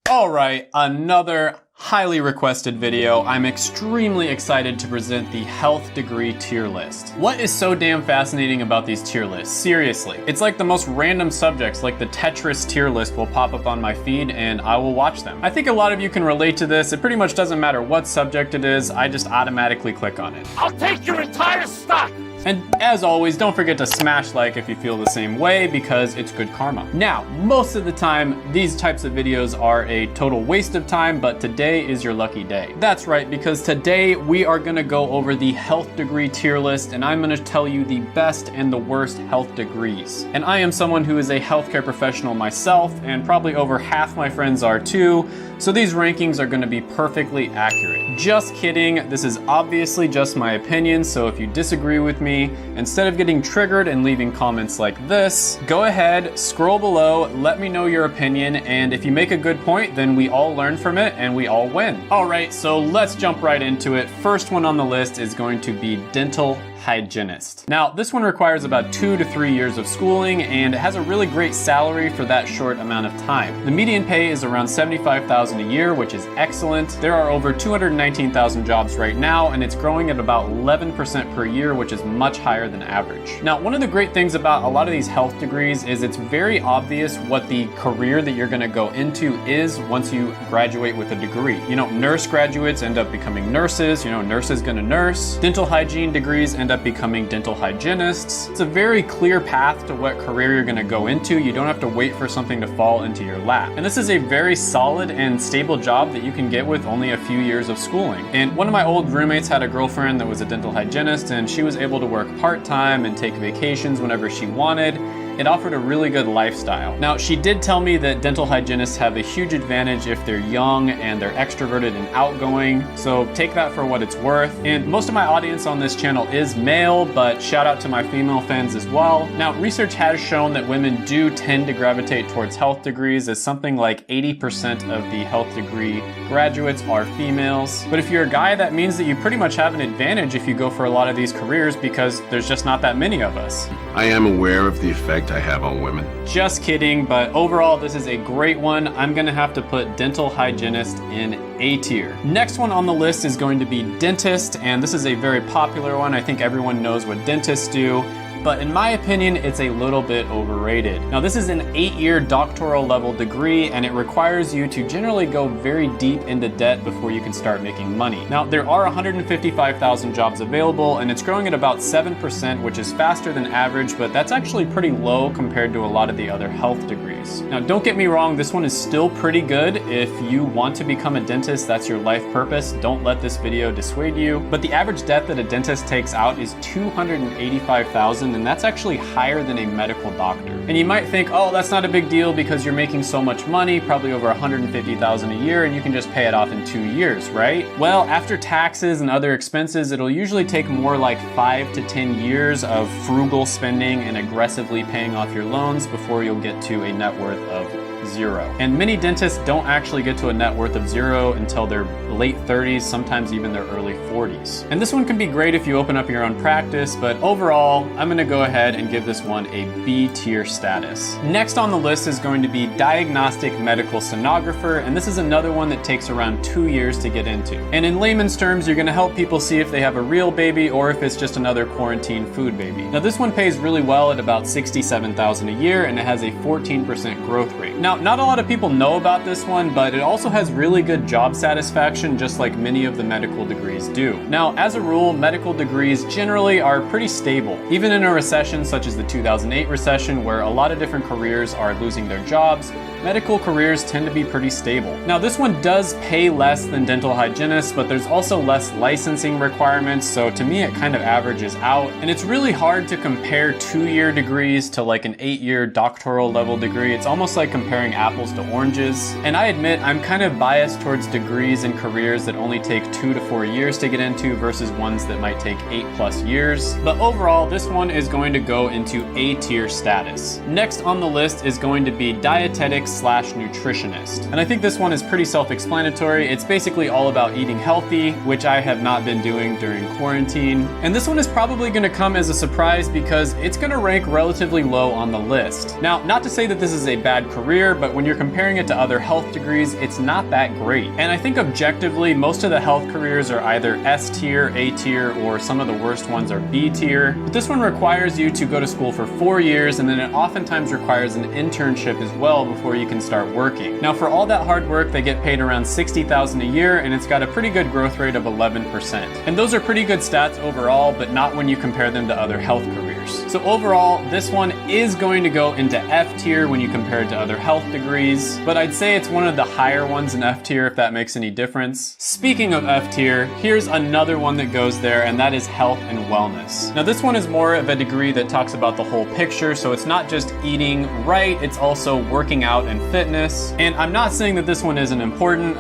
Alright, another highly requested video. I'm extremely excited to present the health degree tier list. What is so damn fascinating about these tier lists? Seriously. It's like the most random subjects, like the Tetris tier list will pop up on my feed and I will watch them. I think a lot of you can relate to this. It pretty much doesn't matter what subject it is, I just automatically click on it. I'll take your entire stock! And as always, don't forget to smash like if you feel the same way because it's good karma. Now, most of the time, these types of videos are a total waste of time, but today is your lucky day. That's right, because today we are gonna go over the health degree tier list and I'm gonna tell you the best and the worst health degrees. And I am someone who is a healthcare professional myself, and probably over half my friends are too, so these rankings are gonna be perfectly accurate. Just kidding, this is obviously just my opinion, so if you disagree with me, instead of getting triggered and leaving comments like this, go ahead, scroll below, let me know your opinion, and if you make a good point, then we all learn from it and we all win. Alright, so let's jump right into it. First one on the list is going to be dental hygienist. Now, this one requires about 2 to 3 years of schooling and it has a really great salary for that short amount of time. The median pay is around $75,000 a year, which is excellent. There are over 219,000 jobs right now and it's growing at about 11% per year, which is much higher than average. Now, one of the great things about a lot of these health degrees is it's very obvious what the career that you're gonna go into is once you graduate with a degree. You know, nurse graduates end up becoming nurses, nurses gonna nurse. Dental hygiene degrees end up becoming dental hygienists. It's a very clear path to what career you're gonna go into. You don't have to wait for something to fall into your lap. And this is a very solid and stable job that you can get with only a few years of schooling. And one of my old roommates had a girlfriend that was a dental hygienist and she was able to work part-time and take vacations whenever she wanted. It offered a really good lifestyle. Now, she did tell me that dental hygienists have a huge advantage if they're young and they're extroverted and outgoing, so take that for what it's worth. And most of my audience on this channel is male, but shout out to my female fans as well. Now, research has shown that women do tend to gravitate towards health degrees, as something like 80% of the health degree graduates are females. But if you're a guy, that means that you pretty much have an advantage if you go for a lot of these careers because there's just not that many of us. I am aware of the effect I have on women. Just kidding, but overall this is a great one. I'm gonna have to put dental hygienist in A tier. Next one on the list is going to be dentist, and this is a very popular one. I think everyone knows what dentists do, but in my opinion, it's a little bit overrated. Now, this is an 8-year doctoral level degree, and it requires you to generally go very deep into debt before you can start making money. Now, there are 155,000 jobs available, and it's growing at about 7%, which is faster than average, but that's actually pretty low compared to a lot of the other health degrees. Now, don't get me wrong, this one is still pretty good. If you want to become a dentist, that's your life purpose, don't let this video dissuade you. But the average debt that a dentist takes out is $285,000, and that's actually higher than a medical doctor. And you might think, oh, that's not a big deal because you're making so much money, probably over $150,000 a year, and you can just pay it off in 2 years, right? Well, after taxes and other expenses, it'll usually take more like 5 to 10 years of frugal spending and aggressively paying off your loans before you'll get to a net worth of 0. And many dentists don't actually get to a net worth of 0 until their late 30s, sometimes even their early 40s. And this one can be great if you open up your own practice, but overall, I'm gonna go ahead and give this one a B tier status. Next on the list is going to be diagnostic medical sonographer, and this is another one that takes around 2 years to get into. And in layman's terms, you're gonna help people see if they have a real baby or if it's just another quarantine food baby. Now, this one pays really well at about $67,000 a year, and it has a 14% growth rate. Now, not a lot of people know about this one, but it also has really good job satisfaction, just like many of the medical degrees do. Now, as a rule, medical degrees generally are pretty stable. Even in a recession such as the 2008 recession, where a lot of different careers are losing their jobs, medical careers tend to be pretty stable. Now, this one does pay less than dental hygienists, but there's also less licensing requirements, so to me it kind of averages out. And it's really hard to compare 2-year degrees to like an 8-year doctoral level degree. It's almost like comparing apples to oranges. And I admit I'm kind of biased towards degrees and careers that only take 2 to 4 years to get into versus ones that might take 8+ years. But overall, this one is going to go into A tier status. Next on the list is going to be dietetics nutritionist. And I think this one is pretty self-explanatory. It's basically all about eating healthy, which I have not been doing during quarantine. And this one is probably gonna come as a surprise because it's gonna rank relatively low on the list. Now, not to say that this is a bad career, but when you're comparing it to other health degrees, it's not that great. And I think objectively, most of the health careers are either S tier, A tier, or some of the worst ones are B tier. But this one requires you to go to school for 4 years, and then it oftentimes requires an internship as well before you can start working. Now, for all that hard work, they get paid around $60,000 a year, and it's got a pretty good growth rate of 11%. And those are pretty good stats overall, but not when you compare them to other health careers. So overall, this one is going to go into F tier when you compare it to other health degrees, but I'd say it's one of the higher ones in F tier if that makes any difference. Speaking of F tier, here's another one that goes there, and that is health and wellness. Now this one is more of a degree that talks about the whole picture, so it's not just eating right, it's also working out and fitness. And I'm not saying that this one isn't important.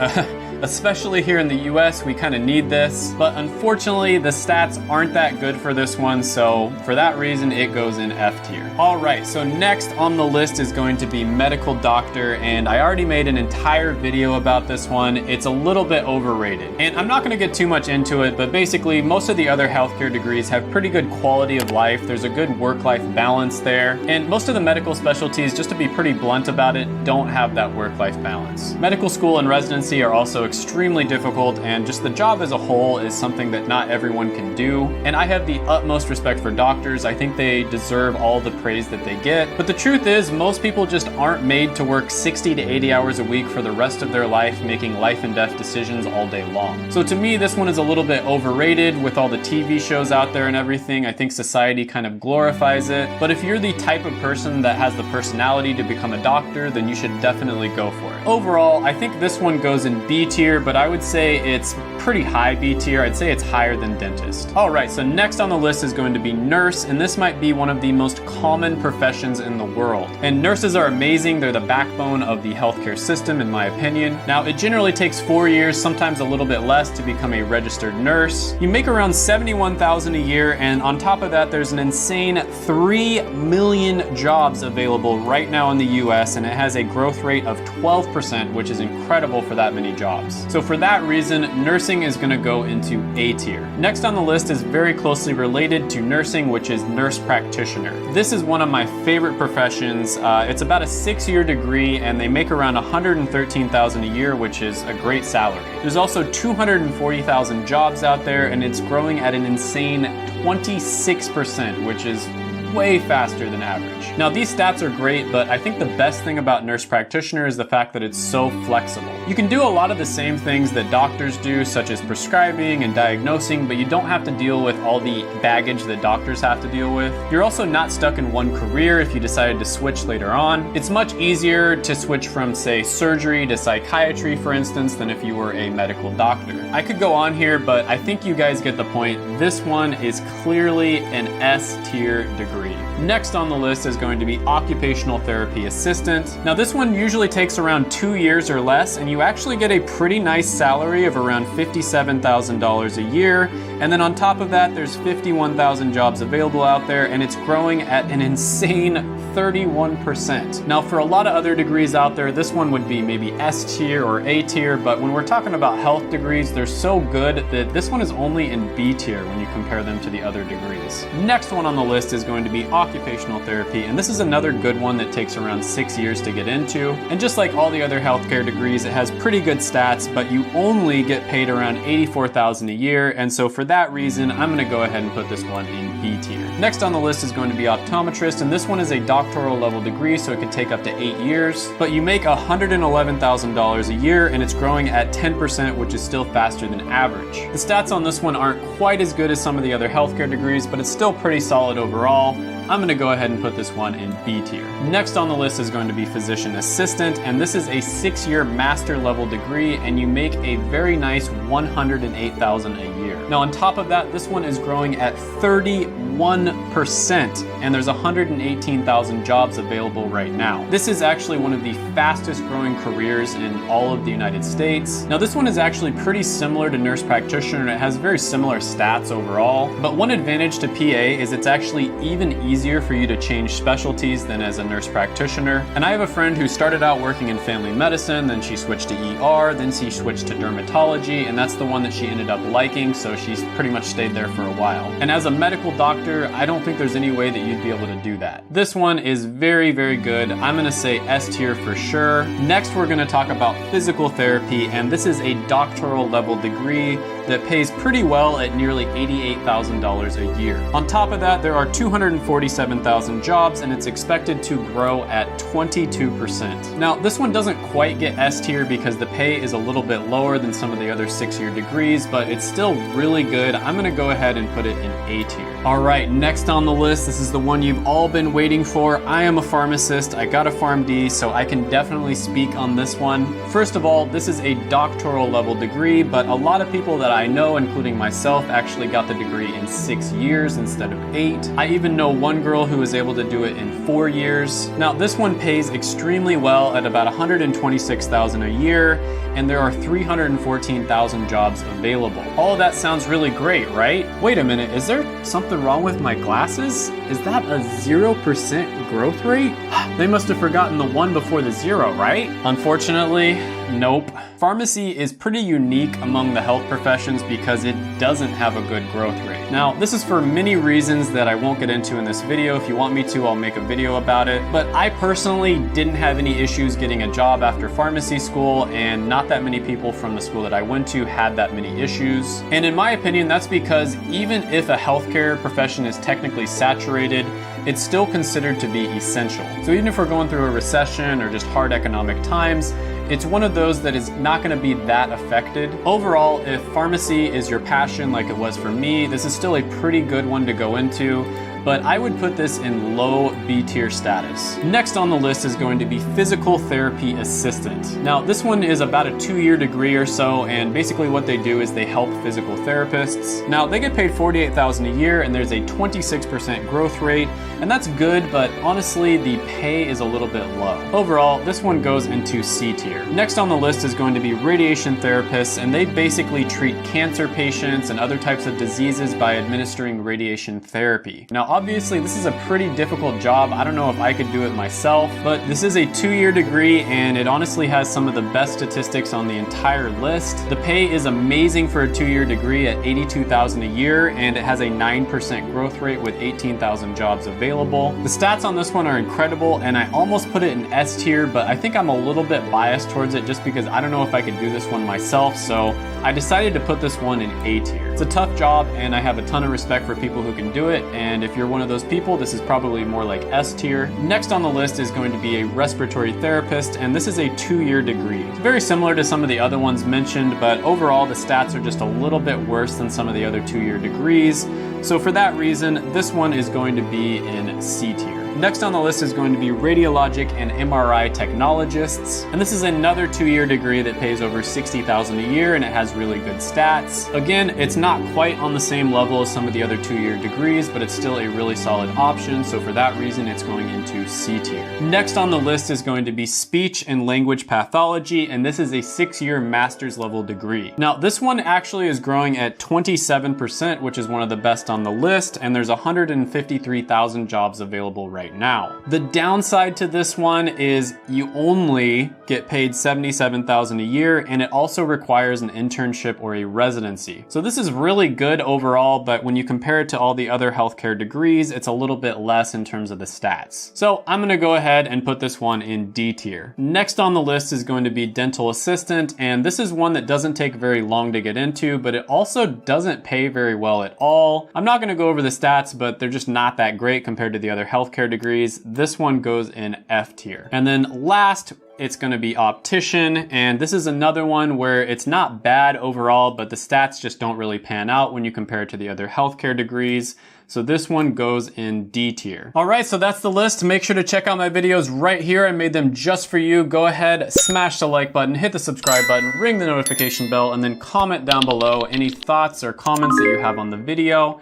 Especially here in the US, we kind of need this, but unfortunately the stats aren't that good for this one, so for that reason it goes in F tier. All right, so next on the list is going to be medical doctor, and I already made an entire video about this one. It's a little bit overrated, and I'm not gonna get too much into it, but basically most of the other healthcare degrees have pretty good quality of life. There's a good work-life balance there, and most of the medical specialties, just to be pretty blunt about it, don't have that work-life balance. Medical school and residency are also extremely difficult, and just the job as a whole is something that not everyone can do. And I have the utmost respect for doctors. I think they deserve all the praise that they get. But the truth is, most people just aren't made to work 60 to 80 hours a week for the rest of their life, making life and death decisions all day long. So to me, this one is a little bit overrated with all the TV shows out there and everything. I think society kind of glorifies it. But if you're the type of person that has the personality to become a doctor, then you should definitely go for it. Overall, I think this one goes in B tier, but I would say it's pretty high B tier. I'd say it's higher than dentist. All right, so next on the list is going to be nurse, and this might be one of the most common professions in the world. And nurses are amazing. They're the backbone of the healthcare system, in my opinion. Now, it generally takes 4 years, sometimes a little bit less, to become a registered nurse. You make around $71,000 a year, and on top of that, there's an insane 3 million jobs available right now in the US, and it has a growth rate of 12%, which is incredible for that many jobs. So for that reason, nursing is going to go into A tier. Next on the list is very closely related to nursing, which is nurse practitioner. This is one of my favorite professions. It's about a 6-year degree, and they make around $113,000 a year, which is a great salary. There's also 240,000 jobs out there, and it's growing at an insane 26%, which is way faster than average. Now, these stats are great, but I think the best thing about nurse practitioner is the fact that it's so flexible. You can do a lot of the same things that doctors do, such as prescribing and diagnosing, but you don't have to deal with all the baggage that doctors have to deal with. You're also not stuck in one career if you decided to switch later on. It's much easier to switch from, say, surgery to psychiatry, for instance, than if you were a medical doctor. I could go on here, but I think you guys get the point. This one is clearly an S tier degree. Next on the list is going to be occupational therapy assistant. Now, this one usually takes around 2 years or less, and you actually get a pretty nice salary of around $57,000 a year. And then on top of that, there's 51,000 jobs available out there, and it's growing at an insane 31%. Now, for a lot of other degrees out there, this one would be maybe S tier or A tier, but when we're talking about health degrees, they're so good that this one is only in B tier when you compare them to the other degrees. Next one on the list is going to be occupational therapy, and this is another good one that takes around 6 years to get into. And just like all the other healthcare degrees, it has pretty good stats, but you only get paid around $84,000 a year, and so for that reason, I'm gonna go ahead and put this one in B tier. Next on the list is going to be optometrist, and this one is a doctoral level degree, so it could take up to 8 years, but you make $111,000 a year, and it's growing at 10%, which is still faster than average. The stats on this one aren't quite as good as some of the other healthcare degrees, but it's still pretty solid overall. I'm gonna go ahead and put this one in B tier. Next on the list is going to be physician assistant, and this is a 6-year master level degree, and you make a very nice $108,000 a year. Now, on top of that, this one is growing at 30 1%, and there's 118,000 jobs available right now. This is actually one of the fastest growing careers in all of the United States. Now this one is actually pretty similar to nurse practitioner, and it has very similar stats overall, but one advantage to PA is it's actually even easier for you to change specialties than as a nurse practitioner. And I have a friend who started out working in family medicine, then she switched to ER, then she switched to dermatology, and that's the one that she ended up liking, so she's pretty much stayed there for a while. And as a medical doctor, I don't think there's any way that you'd be able to do that. This one is very, very good. I'm gonna say S tier for sure. Next, we're gonna talk about physical therapy, and this is a doctoral level degree that pays pretty well at nearly $88,000 a year. On top of that, there are 247,000 jobs, and it's expected to grow at 22%. Now, this one doesn't quite get S tier because the pay is a little bit lower than some of the other 6-year degrees, but it's still really good. I'm gonna go ahead and put it in A tier. All right, next on the list, this is the one you've all been waiting for. I am a pharmacist. I got a PharmD, so I can definitely speak on this one. First of all, this is a doctoral level degree, but a lot of people that I know, including myself, actually got the degree in 6 years instead of 8. I even know one girl who was able to do it in 4 years. Now, this one pays extremely well at about $126,000 a year, and there are 314,000 jobs available. All of that sounds really great, right? Wait a minute, is there something wrong with my glasses? Is that a 0% growth rate? They must have forgotten the 1 before the 0, right? Unfortunately, nope. Pharmacy is pretty unique among the health professions because it doesn't have a good growth rate. Now, this is for many reasons that I won't get into in this video. If you want me to, I'll make a video about it. But I personally didn't have any issues getting a job after pharmacy school, and not that many people from the school that I went to had that many issues. And in my opinion, that's because even if a healthcare profession is technically saturated, it's still considered to be essential. So even if we're going through a recession or just hard economic times, it's one of those that is not gonna be that affected. Overall, if pharmacy is your passion like it was for me, this is still a pretty good one to go into, but I would put this in low B tier status. Next on the list is going to be physical therapy assistant. Now, this one is about a 2-year degree or so, and basically what they do is they help physical therapists. Now, they get paid $48,000 a year, and there's a 26% growth rate, and that's good, but honestly, the pay is a little bit low. Overall, this one goes into C tier. Next on the list is going to be radiation therapists, and they basically treat cancer patients and other types of diseases by administering radiation therapy. Now, obviously, this is a pretty difficult job. I don't know if I could do it myself, but this is a 2-year degree, and it honestly has some of the best statistics on the entire list. The pay is amazing for a 2-year degree at $82,000 a year, and it has a 9% growth rate with 18,000 jobs available. The stats on this one are incredible, and I almost put it in S tier, but I think I'm a little bit biased towards it just because I don't know if I could do this one myself, so I decided to put this one in A tier. It's a tough job, and I have a ton of respect for people who can do it, and if you're one of those people, this is probably more like S tier. Next on the list is going to be a respiratory therapist, and this is a 2-year degree. It's very similar to some of the other ones mentioned, but overall the stats are just a little bit worse than some of the other 2-year degrees. So for that reason, this one is going to be in C tier. Next on the list is going to be radiologic and MRI technologists, and this is another 2-year degree that pays over $60,000 a year, and it has really good stats. Again, it's not quite on the same level as some of the other 2-year degrees, but it's still a really solid option, so for that reason, it's going into C tier. Next on the list is going to be speech and language pathology, and this is a 6-year master's level degree. Now, this one actually is growing at 27%, which is one of the best on the list, and there's 153,000 jobs available right now. The downside to this one is you only get paid $77,000 a year, and it also requires an internship or a residency. So this is really good overall, but when you compare it to all the other healthcare degrees, it's a little bit less in terms of the stats. So I'm gonna go ahead and put this one in D tier. Next on the list is going to be dental assistant, and this is one that doesn't take very long to get into, but it also doesn't pay very well at all. I'm not gonna go over the stats, but they're just not that great compared to the other healthcare degrees. This one goes in F tier. And then last, it's gonna be optician, and this is another one where it's not bad overall, but the stats just don't really pan out when you compare it to the other healthcare degrees. So this one goes in D tier. All right, so that's the list. Make sure to check out my videos right here. I made them just for you. Go ahead, smash the like button, hit the subscribe button, ring the notification bell, and then comment down below any thoughts or comments that you have on the video.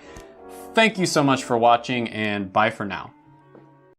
thank you so much for watching, and bye for now.